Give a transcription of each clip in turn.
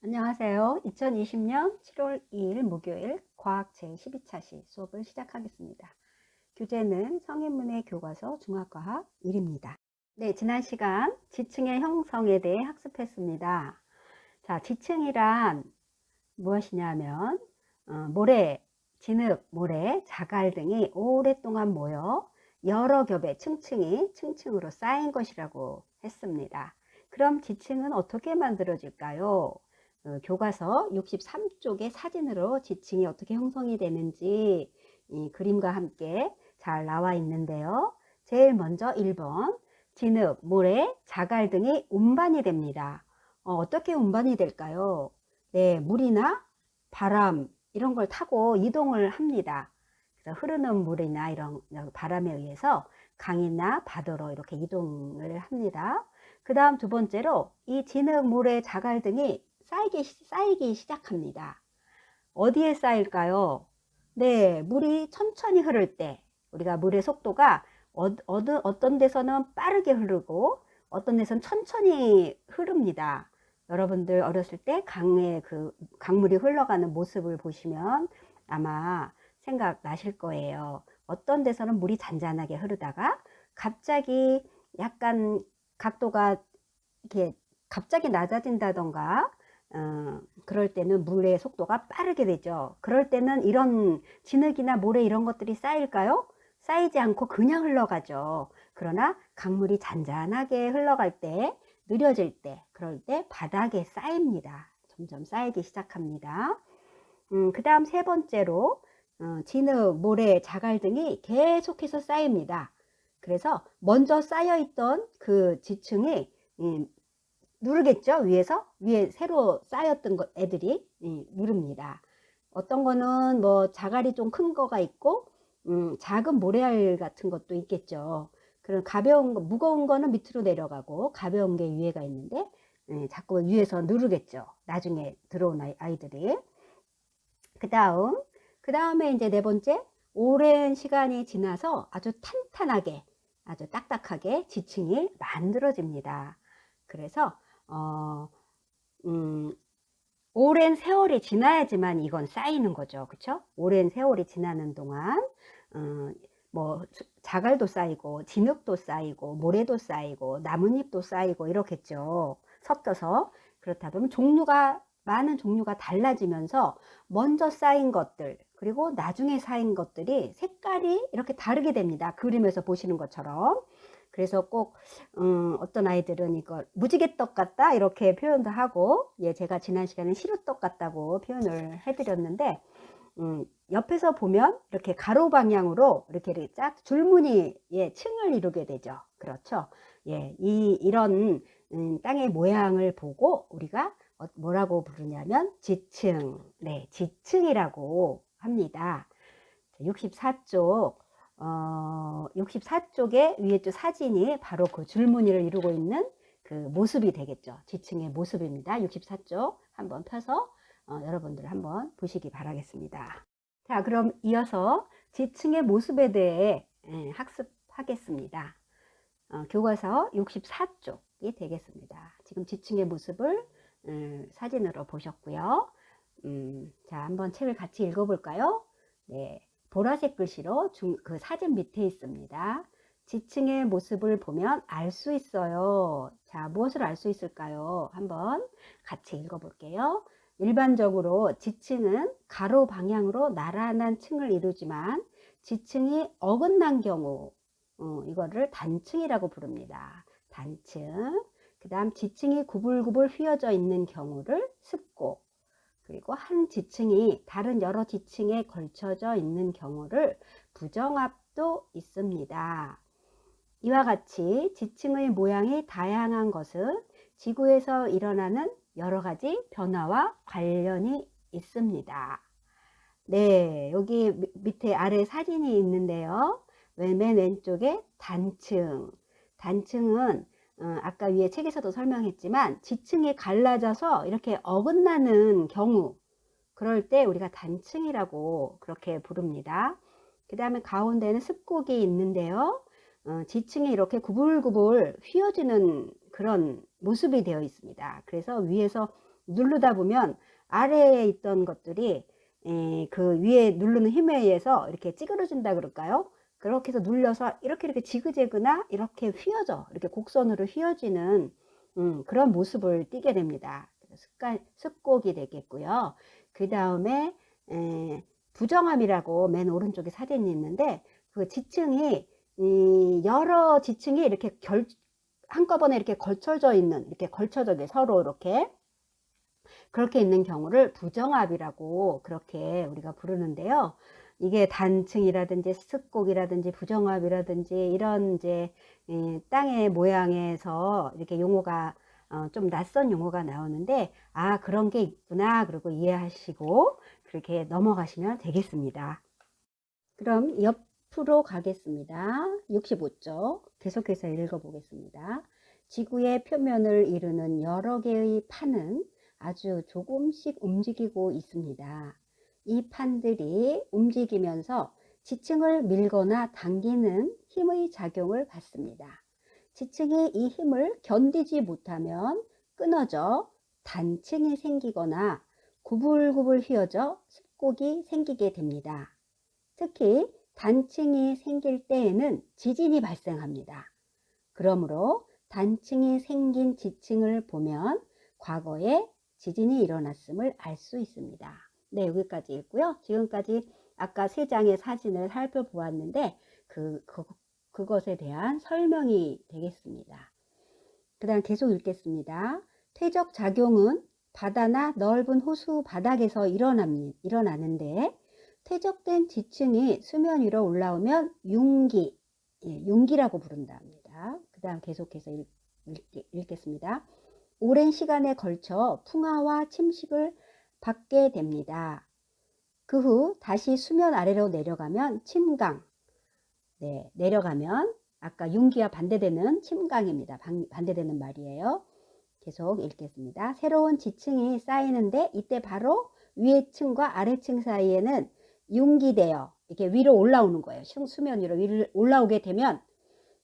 안녕하세요. 2020년 7월 2일 목요일 과학 제12차시 수업을 시작하겠습니다. 교재는 성인문의 교과서 중학과학 1입니다. 네, 지난 시간 지층의 형성에 대해 학습했습니다. 자, 지층이란 무엇이냐면 모래, 진흙, 모래, 자갈 등이 오랫동안 모여 여러 겹의 층층으로 쌓인 것이라고 했습니다. 그럼 지층은 어떻게 만들어질까요? 교과서 63쪽의 사진으로 지층이 어떻게 형성이 되는지 이 그림과 함께 잘 나와 있는데요. 제일 먼저 1번 진흙, 모래, 자갈 등이 운반이 됩니다. 어떻게 운반이 될까요? 네, 물이나 바람 이런 걸 타고 이동을 합니다. 그래서 흐르는 물이나 이런 바람에 의해서 강이나 바다로 이렇게 이동을 합니다. 그 다음 두 번째로 이 진흙, 모래, 자갈 등이 쌓이기 시작합니다. 어디에 쌓일까요? 네, 물이 천천히 흐를 때 우리가 물의 속도가 어떤 데서는 빠르게 흐르고 어떤 데서는 천천히 흐릅니다. 여러분들 어렸을 때 강에 강물이 흘러가는 모습을 보시면 아마 생각나실 거예요. 어떤 데서는 물이 잔잔하게 흐르다가 갑자기 약간 각도가 이렇게 갑자기 낮아진다던가 그럴 때는 물의 속도가 빠르게 되죠. 그럴 때는 이런 진흙이나 모래 이런 것들이 쌓일까요? 쌓이지 않고 그냥 흘러가죠. 그러나 강물이 잔잔하게 흘러갈 때, 느려질 때, 그럴 때 바닥에 쌓입니다. 점점 쌓이기 시작합니다. 그 다음 세 번째로 진흙, 모래, 자갈 등이 계속해서 쌓입니다. 그래서 먼저 쌓여있던 그 지층이 누르겠죠. 위에 새로 쌓였던 애들이 누릅니다. 어떤 거는 뭐 자갈이 좀 큰 거가 있고 작은 모래알 같은 것도 있겠죠. 그런 가벼운 거, 무거운 거는 밑으로 내려가고 가벼운 게 위에가 있는데 자꾸 위에서 누르겠죠. 나중에 들어온 아이들이. 그 다음에 이제 네 번째, 오랜 시간이 지나서 아주 탄탄하게, 아주 딱딱하게 지층이 만들어집니다. 그래서 어, 음, 오랜 세월이 지나야지만 이건 쌓이는 거죠. 그쵸? 오랜 세월이 지나는 동안, 뭐, 자갈도 쌓이고, 진흙도 쌓이고, 모래도 쌓이고, 나뭇잎도 쌓이고, 이렇겠죠. 섞여서. 그렇다 보면 많은 종류가 달라지면서 먼저 쌓인 것들, 그리고 나중에 쌓인 것들이 색깔이 이렇게 다르게 됩니다. 그림에서 보시는 것처럼. 그래서 꼭 어떤 아이들은 이걸 무지개떡 같다 이렇게 표현도 하고, 예, 제가 지난 시간에 시루떡 같다고 표현을 해드렸는데 옆에서 보면 이렇게 가로 방향으로 이렇게 쫙 줄무늬, 예, 층을 이루게 되죠. 그렇죠. 예, 이런 땅의 모양을 보고 우리가 뭐라고 부르냐면 지층, 네, 지층이라고 합니다. 64쪽 64쪽의 위에 쪽 사진이 바로 그 줄무늬를 이루고 있는 그 모습이 되겠죠. 지층의 모습입니다. 64쪽 한번 펴서 여러분들 한번 보시기 바라겠습니다. 자, 그럼 이어서 지층의 모습에 대해 학습하겠습니다. 교과서 64쪽이 되겠습니다. 지금 지층의 모습을 사진으로 보셨고요. 자, 한번 책을 같이 읽어볼까요? 네, 보라색 글씨로 그 사진 밑에 있습니다. 지층의 모습을 보면 알 수 있어요. 자, 무엇을 알 수 있을까요? 한번 같이 읽어볼게요. 일반적으로 지층은 가로 방향으로 나란한 층을 이루지만 지층이 어긋난 경우 이거를 단층이라고 부릅니다. 단층. 그 다음 지층이 구불구불 휘어져 있는 경우를 습고, 그리고 한 지층이 다른 여러 지층에 걸쳐져 있는 경우를 부정합도 있습니다. 이와 같이 지층의 모양이 다양한 것은 지구에서 일어나는 여러 가지 변화와 관련이 있습니다. 네, 여기 밑에 아래 사진이 있는데요. 맨 왼쪽에 단층. 단층은 아까 위에 책에서도 설명했지만 지층이 갈라져서 이렇게 어긋나는 경우, 그럴 때 우리가 단층이라고 그렇게 부릅니다. 그 다음에 가운데는 습곡이 있는데요. 지층이 이렇게 구불구불 휘어지는 그런 모습이 되어 있습니다. 그래서 위에서 누르다 보면 아래에 있던 것들이 그 위에 누르는 힘에 의해서 이렇게 찌그러진다 그럴까요? 그렇게 해서 눌려서 이렇게 지그재그나 이렇게 휘어져, 이렇게 곡선으로 휘어지는 그런 모습을 띠게 됩니다. 습곡이 되겠고요. 그 다음에 부정함이라고 맨 오른쪽에 사진이 있는데, 그 지층이 여러 지층이 이렇게 한꺼번에 이렇게 걸쳐져 있는, 이렇게 걸쳐져 서로 이렇게 그렇게 있는 경우를 부정합이라고 그렇게 우리가 부르는데요. 이게 단층이라든지 습곡이라든지 부정합이라든지 이런 이제 땅의 모양에서 이렇게 용어가 좀 낯선 용어가 나오는데, 아, 그런 게 있구나, 그리고 이해하시고 그렇게 넘어가시면 되겠습니다. 그럼 옆으로 가겠습니다. 65쪽 계속해서 읽어보겠습니다. 지구의 표면을 이루는 여러 개의 판은 아주 조금씩 움직이고 있습니다. 이 판들이 움직이면서 지층을 밀거나 당기는 힘의 작용을 받습니다. 지층이 이 힘을 견디지 못하면 끊어져 단층이 생기거나 구불구불 휘어져 습곡이 생기게 됩니다. 특히 단층이 생길 때에는 지진이 발생합니다. 그러므로 단층이 생긴 지층을 보면 과거에 지진이 일어났음을 알 수 있습니다. 네, 여기까지 읽고요. 지금까지 아까 세 장의 사진을 살펴보았는데 그것에 대한 설명이 되겠습니다. 그 다음 계속 읽겠습니다. 퇴적 작용은 바다나 넓은 호수 바닥에서 일어나는데, 퇴적된 지층이 수면 위로 올라오면 융기, 융기라고 부른답니다. 그 다음 계속해서 읽겠습니다. 오랜 시간에 걸쳐 풍화와 침식을 받게 됩니다. 그 후 다시 수면 아래로 내려가면 침강, 내려가면 아까 융기와 반대되는 침강입니다. 반대되는 말이에요. 계속 읽겠습니다. 새로운 지층이 쌓이는데 이때 바로 위의 층과 아래층 사이에는 융기되어 이렇게 위로 올라오는 거예요. 수면 위로 올라오게 되면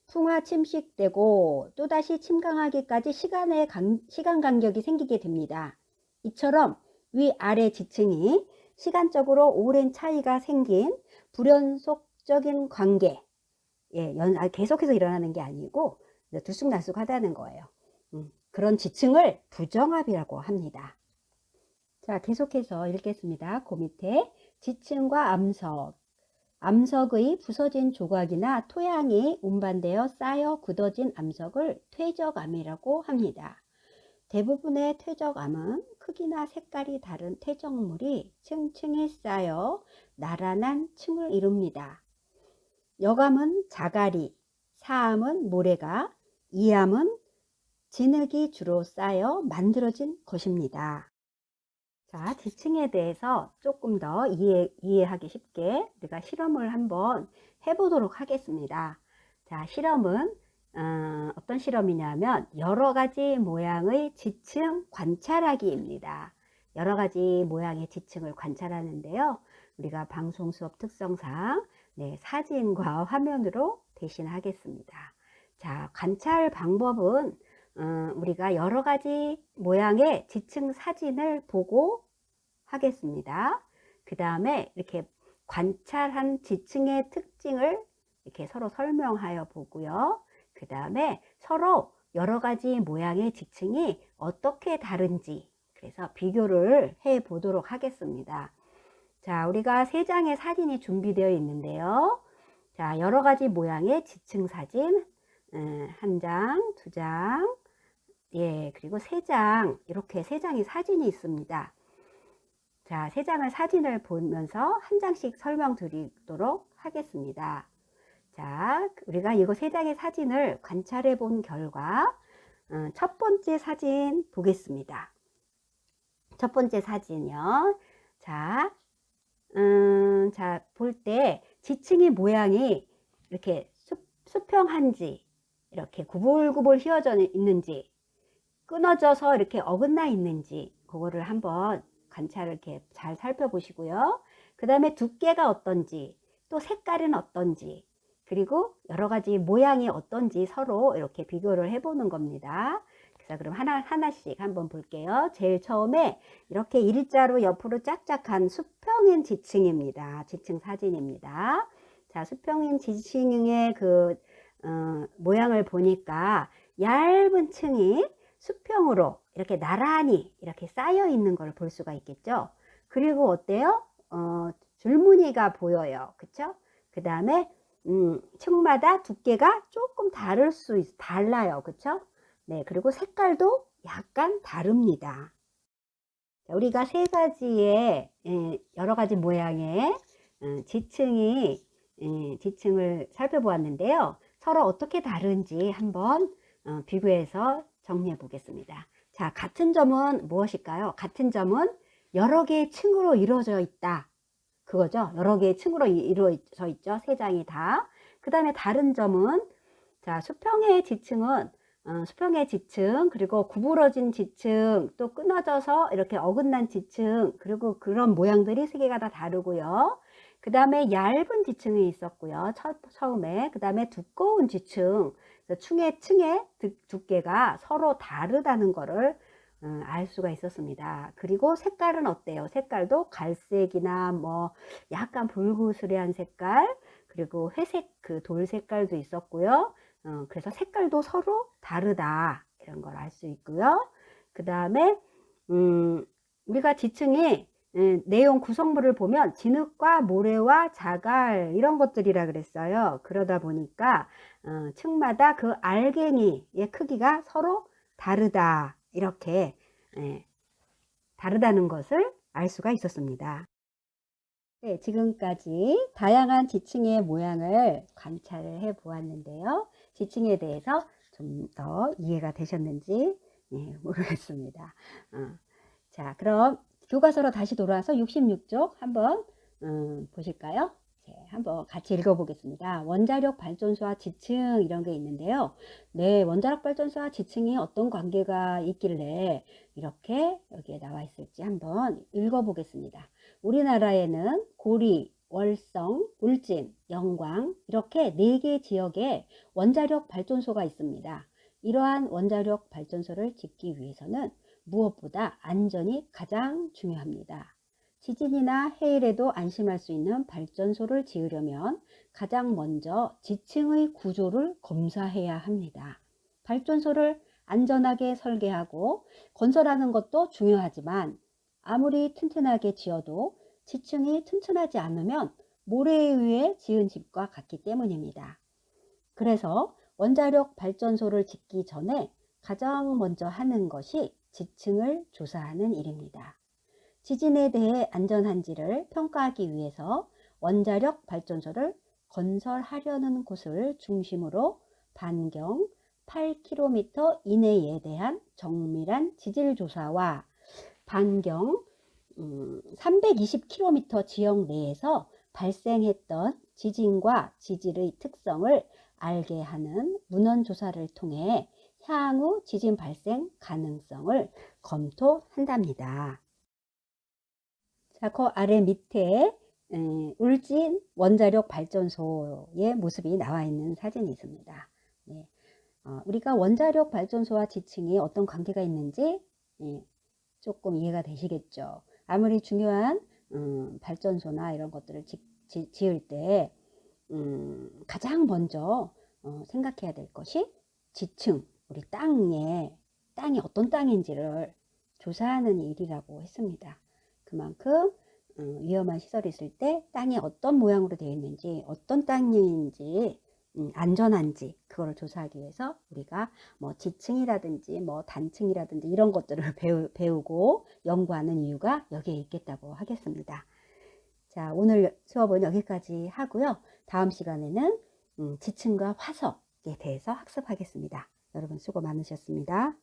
풍화 침식되고 또다시 침강하기까지 시간 간격이 생기게 됩니다. 이처럼 위아래 지층이 시간적으로 오랜 차이가 생긴 불연속적인 관계, 계속해서 일어나는 게 아니고 들쑥날쑥하다는 거예요. 그런 지층을 부정합이라고 합니다. 자, 계속해서 읽겠습니다. 그 밑에 지층과 암석의 부서진 조각이나 토양이 운반되어 쌓여 굳어진 암석을 퇴적암이라고 합니다. 대부분의 퇴적암은 크기나 색깔이 다른 퇴적물이 층층이 쌓여 나란한 층을 이룹니다. 역암은 자갈이, 사암은 모래가, 이암은 진흙이 주로 쌓여 만들어진 것입니다. 자, 지층에 대해서 조금 더 이해하기 쉽게 우리가 실험을 한번 해보도록 하겠습니다. 자, 실험은 어떤 실험이냐면 여러 가지 모양의 지층 관찰하기입니다. 여러 가지 모양의 지층을 관찰하는데요. 우리가 방송 수업 특성상 사진과 화면으로 대신하겠습니다. 자, 관찰 방법은 우리가 여러 가지 모양의 지층 사진을 보고 하겠습니다. 그 다음에 이렇게 관찰한 지층의 특징을 이렇게 서로 설명하여 보고요. 그 다음에 서로 여러 가지 모양의 지층이 어떻게 다른지 그래서 비교를 해 보도록 하겠습니다. 자, 우리가 세 장의 사진이 준비되어 있는데요. 자, 여러 가지 모양의 지층 사진 한 장, 두 장, 그리고 세 장, 이렇게 세 장의 사진이 있습니다. 자, 세 장의 사진을 보면서 한 장씩 설명드리도록 하겠습니다. 자, 우리가 이거 세 장의 사진을 관찰해 본 결과 첫 번째 사진 보겠습니다. 첫 번째 사진이요. 자, 볼 때 지층의 모양이 이렇게 수평한지, 이렇게 구불구불 휘어져 있는지, 끊어져서 이렇게 어긋나 있는지, 그거를 한번 관찰을 이렇게 잘 살펴보시고요. 그 다음에 두께가 어떤지, 또 색깔은 어떤지, 그리고 여러 가지 모양이 어떤지 서로 이렇게 비교를 해보는 겁니다. 자, 그럼 하나씩 한번 볼게요. 제일 처음에 이렇게 일자로 옆으로 짝짝한 수평인 지층입니다. 지층 사진입니다. 자, 수평인 지층의 모양을 보니까 얇은 층이 수평으로 이렇게 나란히 이렇게 쌓여 있는 걸 볼 수가 있겠죠. 그리고 어때요? 줄무늬가 보여요. 그쵸? 그 다음에 층마다 두께가 조금 달라요. 그쵸? 네, 그리고 색깔도 약간 다릅니다. 우리가 세 가지의 여러 가지 모양의 지층을 살펴보았는데요. 서로 어떻게 다른지 한번 비교해서 정리해 보겠습니다. 자, 같은 점은 무엇일까요? 같은 점은 여러 개의 층으로 이루어져 있다. 그거죠. 여러 개의 층으로 이루어져 있죠. 세 장이 다. 그 다음에 다른 점은, 자, 수평의 지층은 수평의 지층, 그리고 구부러진 지층, 또 끊어져서 이렇게 어긋난 지층, 그리고 그런 모양들이 세 개가 다 다르고요. 그 다음에 얇은 지층이 있었고요. 처음에. 그 다음에 두꺼운 지층, 층의 두께가 서로 다르다는 거를 알 수가 있었습니다. 그리고 색깔은 어때요? 색깔도 갈색이나 뭐 약간 불구스레한 색깔, 그리고 회색 돌 색깔도 있었고요. 그래서 색깔도 서로 다르다, 이런 걸 알 수 있고요. 그 다음에 우리가 지층의 내용 구성물을 보면 진흙과 모래와 자갈 이런 것들이라 그랬어요. 그러다 보니까 층마다 그 알갱이의 크기가 서로 다르다, 이렇게 다르다는 것을 알 수가 있었습니다. 네, 지금까지 다양한 지층의 모양을 관찰을 해 보았는데요. 지층에 대해서 좀 더 이해가 되셨는지 모르겠습니다. 자, 그럼 교과서로 다시 돌아와서 66쪽 한번 보실까요? 한번 같이 읽어보겠습니다. 원자력 발전소와 지층, 이런 게 있는데요. 네, 원자력 발전소와 지층이 어떤 관계가 있길래 이렇게 여기에 나와 있을지 한번 읽어보겠습니다. 우리나라에는 고리, 월성, 울진, 영광 이렇게 4개 지역에 원자력 발전소가 있습니다. 이러한 원자력 발전소를 짓기 위해서는 무엇보다 안전이 가장 중요합니다. 지진이나 해일에도 안심할 수 있는 발전소를 지으려면 가장 먼저 지층의 구조를 검사해야 합니다. 발전소를 안전하게 설계하고 건설하는 것도 중요하지만 아무리 튼튼하게 지어도 지층이 튼튼하지 않으면 모래에 의해 지은 집과 같기 때문입니다. 그래서 원자력 발전소를 짓기 전에 가장 먼저 하는 것이 지층을 조사하는 일입니다. 지진에 대해 안전한지를 평가하기 위해서 원자력 발전소를 건설하려는 곳을 중심으로 반경 8km 이내에 대한 정밀한 지질 조사와 반경 320km 지역 내에서 발생했던 지진과 지질의 특성을 알게 하는 문헌 조사를 통해 향후 지진 발생 가능성을 검토한답니다. 자, 그 아래 밑에 울진 원자력 발전소의 모습이 나와 있는 사진이 있습니다. 네. 우리가 원자력 발전소와 지층이 어떤 관계가 있는지 조금 이해가 되시겠죠. 아무리 중요한 발전소나 이런 것들을 지을 때 가장 먼저 생각해야 될 것이 지층, 우리 땅이 어떤 땅인지를 조사하는 일이라고 했습니다. 그만큼 위험한 시설이 있을 때 땅이 어떤 모양으로 되어 있는지, 어떤 땅인지, 안전한지 그거를 조사하기 위해서 우리가 뭐 지층이라든지 뭐 단층이라든지 이런 것들을 배우고 연구하는 이유가 여기에 있겠다고 하겠습니다. 자, 오늘 수업은 여기까지 하고요. 다음 시간에는 지층과 화석에 대해서 학습하겠습니다. 여러분 수고 많으셨습니다.